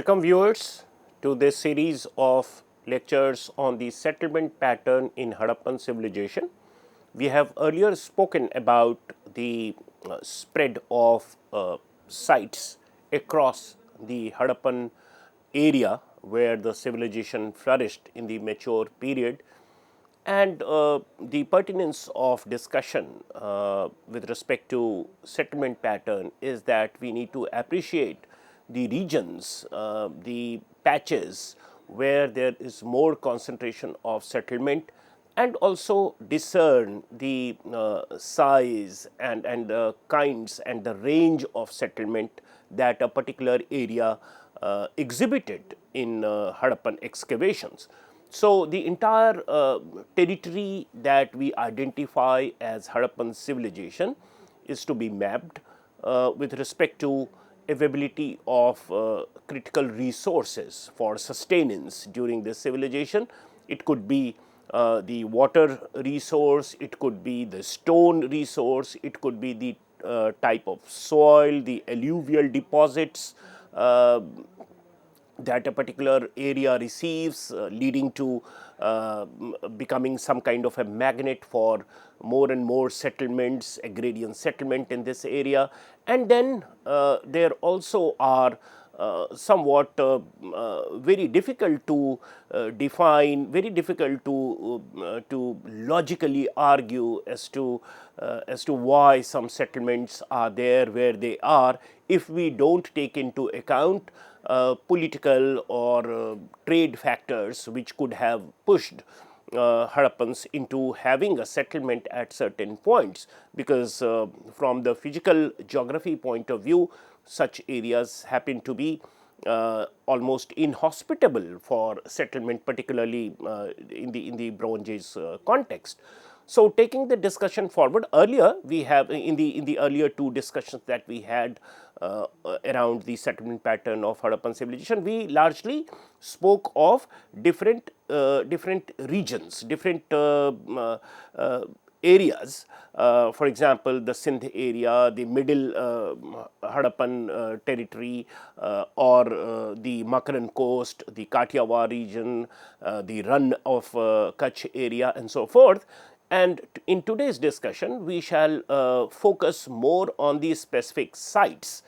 Welcome viewers to this series of lectures on the settlement pattern in Harappan civilization. We have earlier spoken about the spread of sites across the Harappan area where the civilization flourished in the mature period, and the pertinence of discussion with respect to settlement pattern is that we need to appreciate the regions, the patches where there is more concentration of settlement, and also discern the size and the kinds and the range of settlement that a particular area exhibited in Harappan excavations. So, the entire territory that we identify as Harappan civilization is to be mapped with respect to availability of critical resources for sustenance during this civilization. It could be the water resource, it could be the stone resource, it could be the type of soil, the alluvial deposits that a particular area receives, leading to becoming some kind of a magnet for more and more settlements, agrarian settlement in this area. And then there also are somewhat very difficult to define, very difficult to logically argue as to why some settlements are there where they are, if we don't take into account political or trade factors which could have pushed Harappans into having a settlement at certain points, because from the physical geography point of view, such areas happen to be almost inhospitable for settlement, particularly in the Bronze Age context. So, taking the discussion forward, earlier we have in the earlier two discussions that we had around the settlement pattern of Harappan civilization, we largely spoke of different regions, different areas. For example, the Sindh area, the middle Harappan territory, or the Makaran coast, the Kathiawar region, the run of Kutch area, and so forth. And in today's discussion, we shall focus more on the specific sites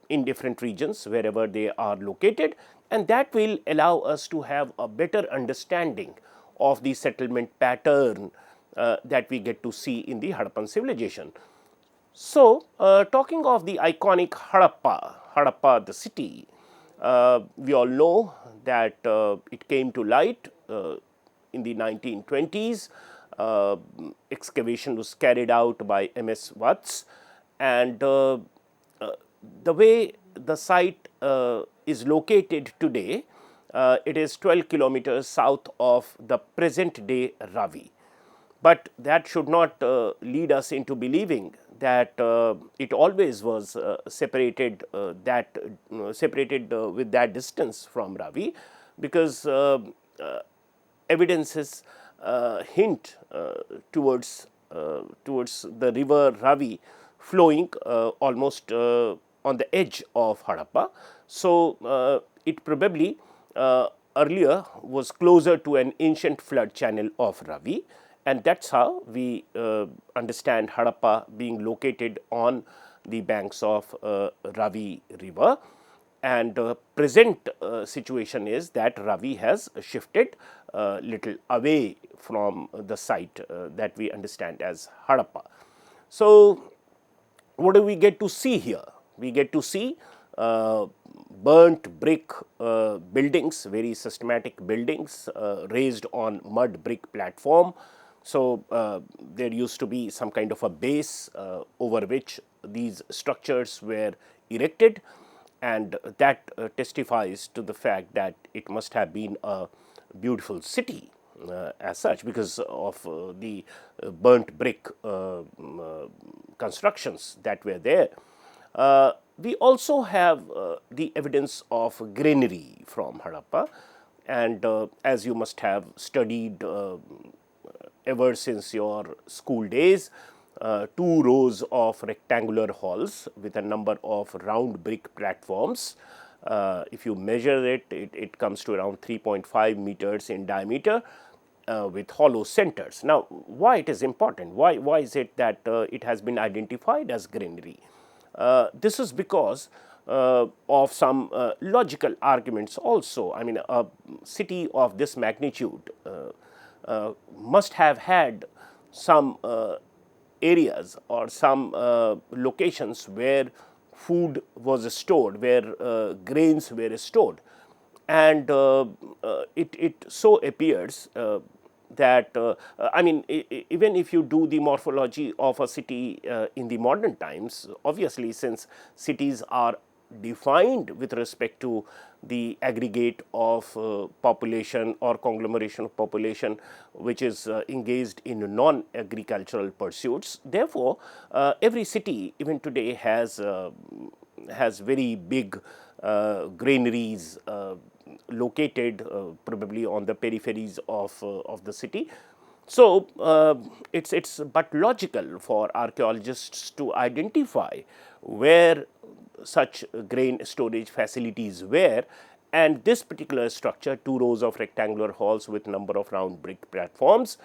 in different regions wherever they are located, and that will allow us to have a better understanding of the settlement pattern that we get to see in the Harappan civilization. So, talking of the iconic Harappa the city, we all know that it came to light in the 1920s. Excavation was carried out by M.S. Watts, and the way the site is located today, it is 12 kilometers south of the present day Ravi. But that should not lead us into believing that it always was separated with that distance from Ravi, because evidences hint towards the river Ravi flowing almost on the edge of Harappa. So, it probably earlier was closer to an ancient flood channel of Ravi, and that is how we understand Harappa being located on the banks of Ravi river. And present situation is that Ravi has shifted little away from the site that we understand as Harappa. So, what do we get to see here? We get to see burnt brick buildings, very systematic buildings raised on mud brick platform. So, there used to be some kind of a base over which these structures were erected, and that testifies to the fact that it must have been a beautiful city as such, because of the burnt brick constructions that were there. We also have the evidence of granary from Harappa, and as you must have studied ever since your school days, 2 rows of rectangular halls with a number of round brick platforms If you measure it, it comes to around 3.5 meters in diameter with hollow centers. Now, why it is important? Why is it that it has been identified as granary? This is because of some logical arguments also. I mean, a city of this magnitude must have had some areas or some locations where food was stored, where grains were stored. And it so appears that I mean, even if you do the morphology of a city in the modern times, obviously since cities are defined with respect to the aggregate of population or conglomeration of population which is engaged in non-agricultural pursuits. Therefore, every city even today has very big granaries located probably on the peripheries of the city. So, it's but logical for archaeologists to identify where such grain storage facilities were, and this particular structure, 2 rows of rectangular halls with number of round brick platforms,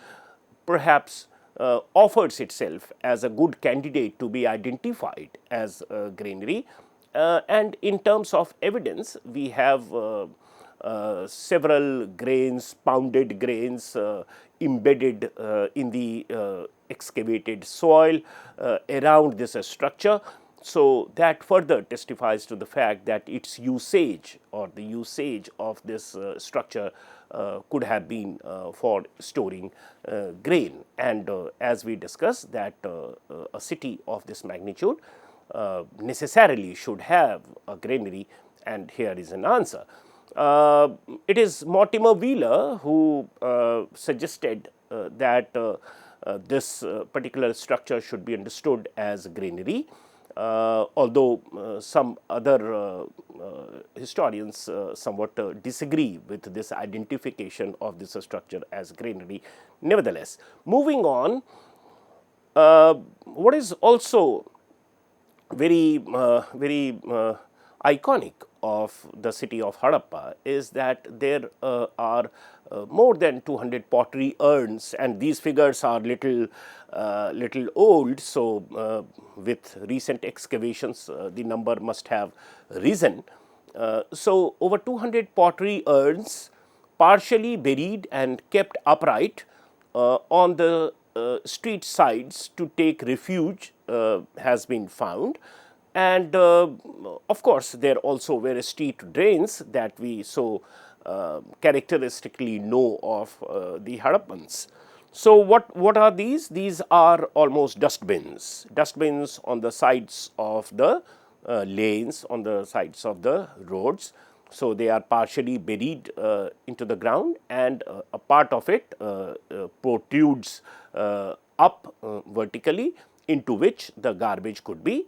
perhaps offers itself as a good candidate to be identified as a granary. And in terms of evidence, we have several grains, pounded grains embedded in the excavated soil around this structure. So, that further testifies to the fact that its usage or the usage of this structure could have been for storing grain. And as we discussed, that a city of this magnitude necessarily should have a granary, and here is an answer. It is Mortimer Wheeler who suggested that this particular structure should be understood as a granary. Although some other historians somewhat disagree with this identification of this structure as granary. Nevertheless, moving on, what is also very iconic of the city of Harappa is that there are more than 200 pottery urns, and these figures are little old. So, with recent excavations, the number must have risen. So, over 200 pottery urns, partially buried and kept upright on the street sides to take refuge, has been found. And of course, there also were street drains that we so characteristically know of the Harappans. So, what are these? These are almost dustbins on the sides of the lanes, on the sides of the roads. So, they are partially buried into the ground, and a part of it protrudes up vertically, into which the garbage could be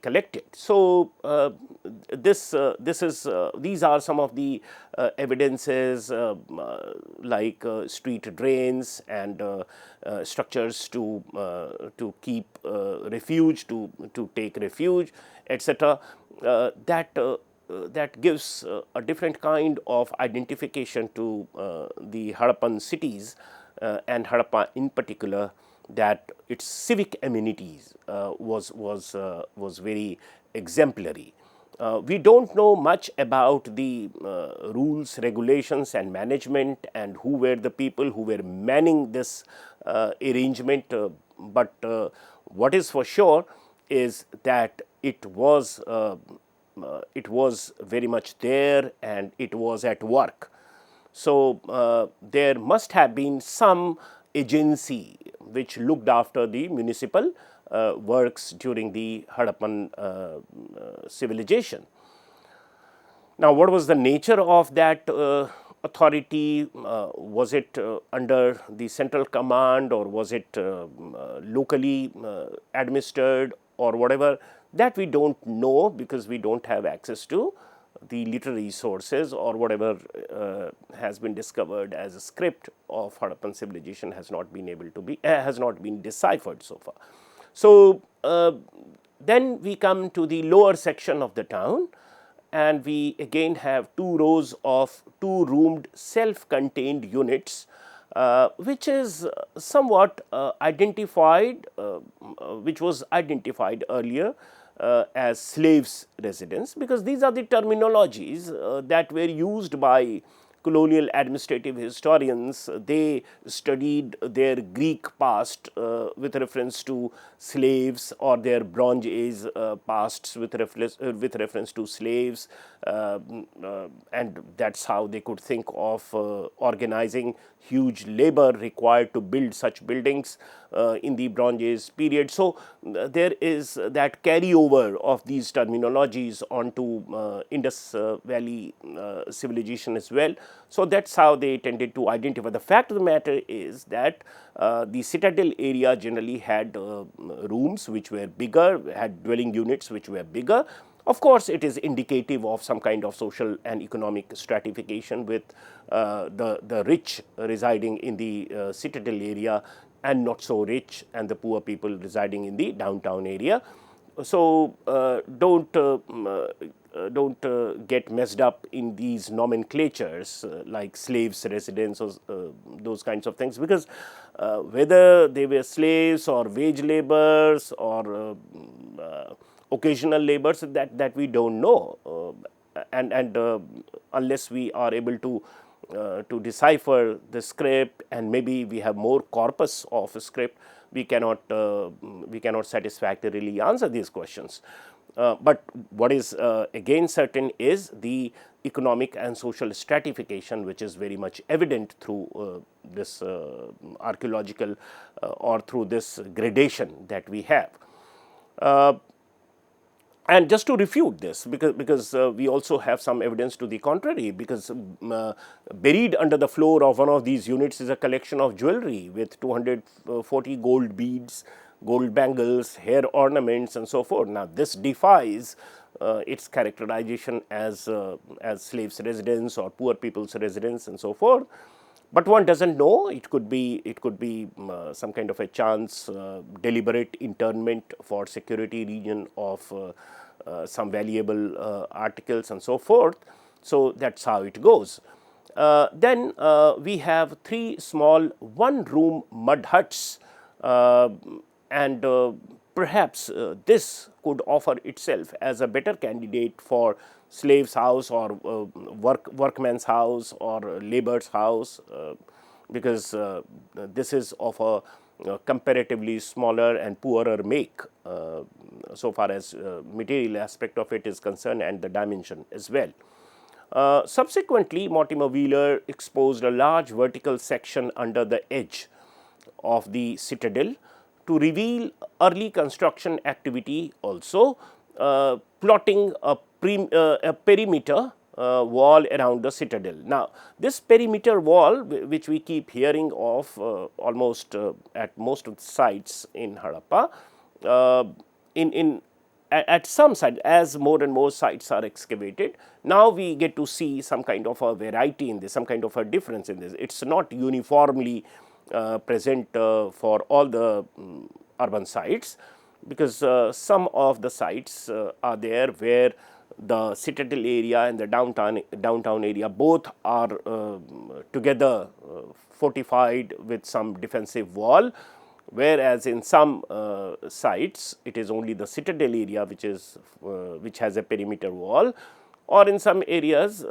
collected. So, this is these are some of the evidences like street drains and structures to keep refuge, to take refuge, etc. That gives a different kind of identification to the Harappan cities and Harappa in particular, that its civic amenities was very exemplary. We don't know much about the rules, regulations and management, and who were the people who were manning this arrangement, but what is for sure is that it was very much there and it was at work. So, there must have been some agency which looked after the municipal works during the Harappan civilization. Now, what was the nature of that authority? Was it under the central command, or was it locally administered, or whatever? That we don't know, because we don't have access to the literary sources, or whatever has been discovered as a script of Harappan civilization has not been able to be has not been deciphered so far. So, then we come to the lower section of the town. and we again have two rows of two-roomed self-contained units, which is somewhat identified, which was identified earlier as slaves' residence, because these are the terminologies that were used by colonial administrative historians. They studied their Greek past with reference to slaves, or their Bronze Age pasts with reference to slaves, and that's how they could think of organizing huge labor required to build such buildings in the Bronze Age period. So there is that carryover of these terminologies onto Indus Valley civilization as well. So that's how they tended to identify. The fact of the matter is that the citadel area generally had rooms which were bigger, had dwelling units which were bigger. Of course, it is indicative of some kind of social and economic stratification, with the rich residing in the citadel area and not so rich, and the poor people residing in the downtown area. So don't get messed up in these nomenclatures like slaves' residence or those kinds of things, because whether they were slaves or wage laborers or occasional laborers, that we don't know, and unless we are able to decipher the script, and maybe we have more corpus of script, we cannot satisfactorily answer these questions. But what is again certain is the economic and social stratification, which is very much evident through this archaeological or through this gradation that we have. And just to refute this, because we also have some evidence to the contrary, because buried under the floor of one of these units is a collection of jewelry with 240 gold beads, gold bangles, hair ornaments, and so forth. Now, this defies its characterization as slaves' residence or poor people's residence, and so forth. But one doesn't know. It could be some kind of a chance deliberate internment for security reason of some valuable articles and so forth. So that's how it goes. Then we have three small one-room mud huts, and perhaps this could offer itself as a better candidate for slave's house or workman's house or labor's house, because this is of a comparatively smaller and poorer make so far as material aspect of it is concerned, and the dimension as well. Subsequently, Mortimer Wheeler exposed a large vertical section under the edge of the citadel to reveal early construction activity also, plotting a perimeter wall around the citadel. Now, this perimeter wall, which we keep hearing of almost at most of the sites in Harappa, at some sites, as more and more sites are excavated, now we get to see some kind of a variety in this, some kind of a difference in this. It's not uniformly present for all the urban sites, because some of the sites are there where the citadel area and the downtown area both are together fortified with some defensive wall, whereas in some sites it is only the citadel area which has a perimeter wall, or in some areas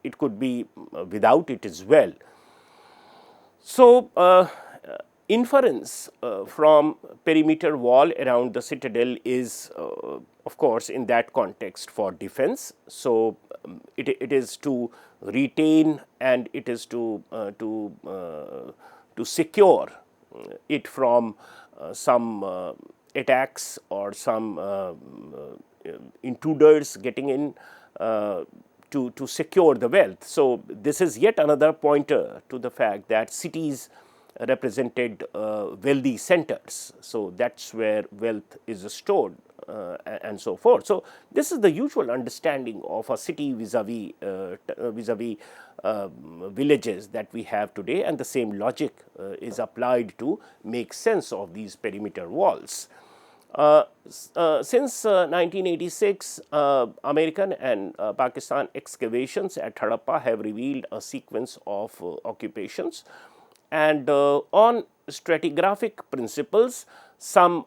it could be without it as well. So inference from perimeter wall around the citadel is of course in that context for defense. So it is to retain, and it is to secure it from some attacks or some intruders getting in, to secure the wealth. So this is yet another pointer to the fact that cities represented wealthy centers. So that's where wealth is stored and so forth. So this is the usual understanding of a city vis-a-vis villages that we have today, and the same logic is applied to make sense of these perimeter walls. Since 1986, American and Pakistan excavations at Harappa have revealed a sequence of occupations, and on stratigraphic principles, some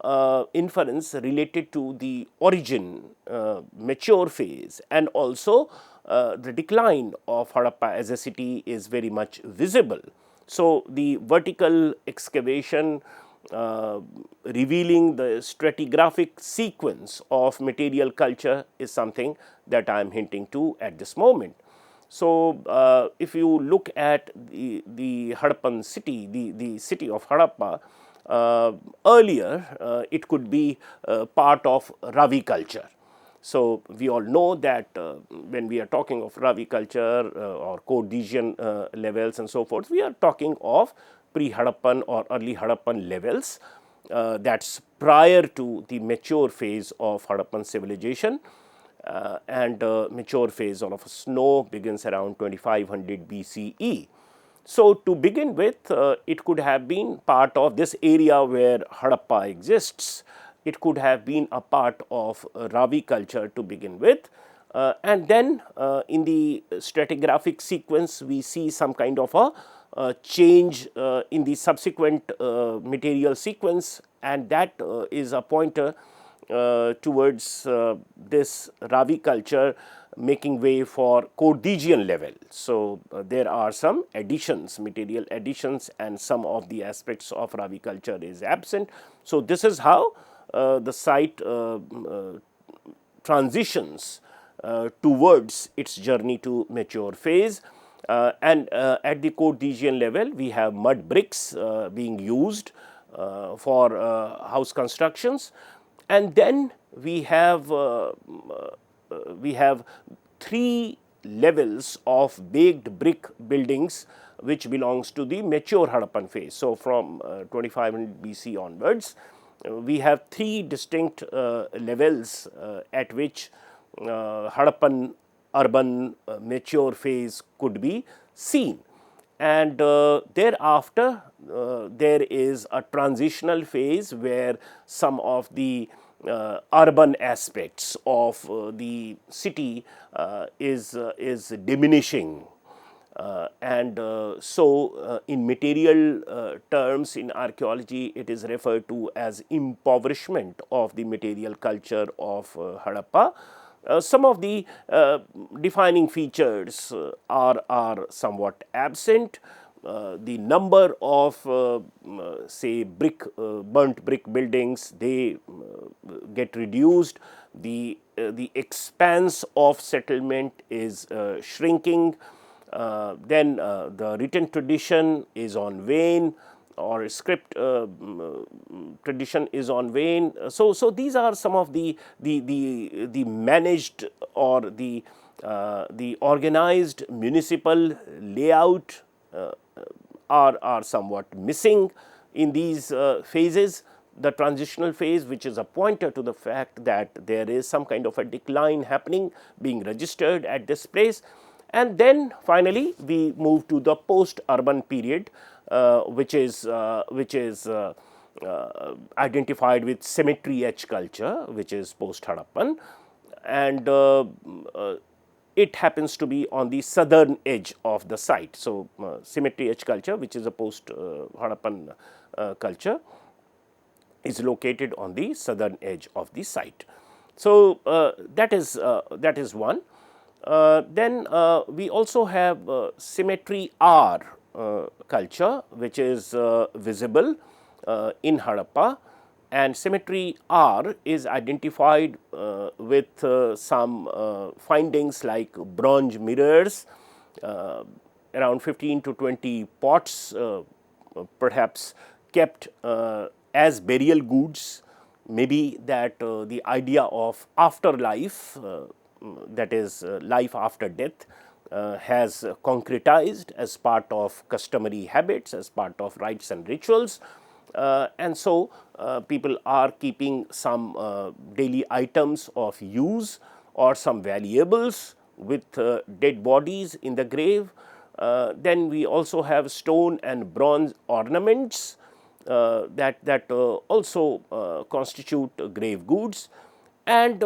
inference related to the origin, mature phase, and also the decline of Harappa as a city is very much visible. So, the vertical excavation revealing the stratigraphic sequence of material culture is something that I am hinting to at this moment. So, if you look at the Harappan city, the city of Harappa, earlier it could be part of Ravi culture. So, we all know that when we are talking of Ravi culture or Cordesian levels and so forth, we are talking of pre-Harappan or early Harappan levels, that is prior to the mature phase of Harappan civilization, and mature phase of snow begins around 2500 BCE. So, to begin with, it could have been part of this area where Harappa exists. It could have been a part of Ravi culture to begin with, and then in the stratigraphic sequence we see some kind of a change in the subsequent material sequence, and that is a pointer towards this Ravi culture making way for Cordesian level. So, there are some additions, material additions, and some of the aspects of Ravi culture is absent. So, this is how the site transitions towards its journey to mature phase, and at the Cordesian level we have mud bricks being used for house constructions, and then we have three levels of baked brick buildings which belongs to the mature Harappan phase. So, from 2500 BC onwards, we have three distinct levels at which Harappan urban mature phase could be seen, and thereafter there is a transitional phase where some of the urban aspects of the city is diminishing. So, in material terms in archaeology, it is referred to as impoverishment of the material culture of Harappa. Some of the defining features are somewhat absent. The number of say burnt brick buildings, they get reduced. The expanse of settlement is shrinking. Then the written tradition is on wane, or script tradition is on wane. So, these are some of the managed or the organized municipal layout are somewhat missing in these phases. The transitional phase, which is a pointer to the fact that there is some kind of a decline happening being registered at this place. And then finally, we move to the post-urban period, which is identified with cemetery etch culture, which is post-Harappan, and it happens to be on the southern edge of the site. So, cemetery etch culture, which is a post-Harappan culture, is located on the southern edge of the site. So, that is one. Then we also have cemetery R culture, which is visible in Harappa, and cemetery R is identified with some findings like bronze mirrors, around 15 to 20 pots perhaps kept as burial goods. Maybe that the idea of afterlife, that is life after death, has concretized as part of customary habits, as part of rites and rituals, and so people are keeping some daily items of use or some valuables with dead bodies in the grave. Then we also have stone and bronze ornaments that also constitute grave goods, and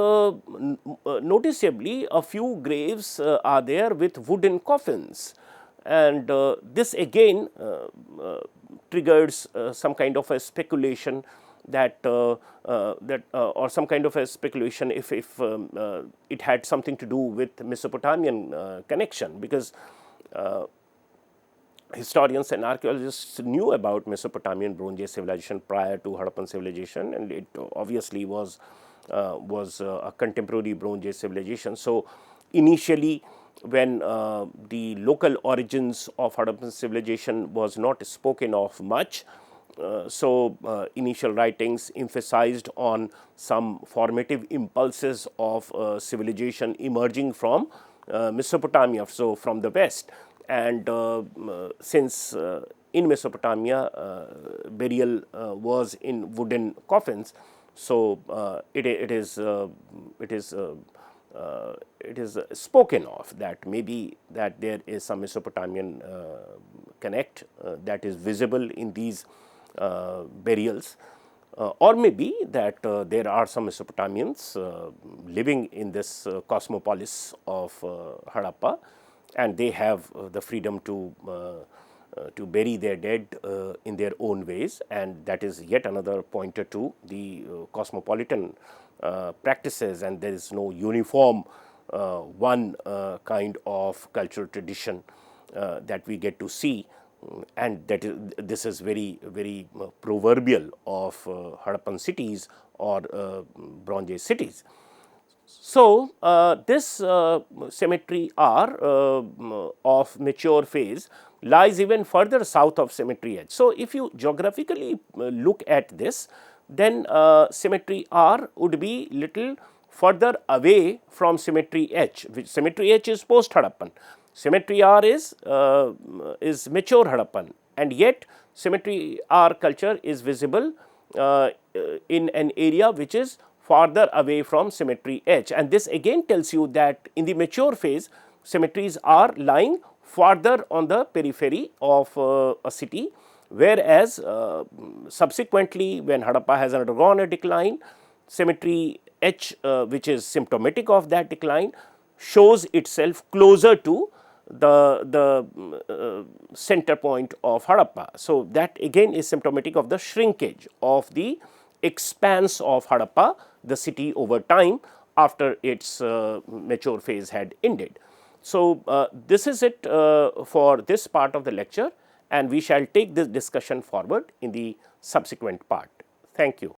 noticeably a few graves are there with wooden coffins, and this again triggers some kind of a speculation that or some kind of a speculation if it had something to do with Mesopotamian connection, because historians and archaeologists knew about Mesopotamian Bronze Age civilization prior to Harappan civilization, and it obviously was a contemporary Bronze Age civilization. So, initially when the local origins of Harappan civilization was not spoken of much, initial writings emphasized on some formative impulses of civilization emerging from Mesopotamia, so from the west. And since in Mesopotamia burial was in wooden coffins, so it is spoken of that maybe that there is some Mesopotamian connect that is visible in these burials, or maybe that there are some Mesopotamians living in this cosmopolis of Harappa, and they have the freedom to bury their dead in their own ways, and that is yet another pointer to the cosmopolitan practices, and there is no uniform one kind of cultural tradition that we get to see, and this is very proverbial of Harappan cities or Bronze Age cities. So, this cemetery R of mature phase lies even further south of cemetery H. So, if you geographically look at this, then cemetery R would be little further away from cemetery H, which cemetery H is post Harappan. Cemetery R is mature Harappan, and yet cemetery R culture is visible in an area which is farther away from cemetery H, and this again tells you that in the mature phase cemeteries are lying farther on the periphery of a city, whereas subsequently when Harappa has undergone a decline, cemetery H, which is symptomatic of that decline, shows itself closer to the center point of Harappa. So, that again is symptomatic of the shrinkage of the expanse of Harappa, the city, over time after its mature phase had ended. So, this is it for this part of the lecture, and we shall take this discussion forward in the subsequent part. Thank you.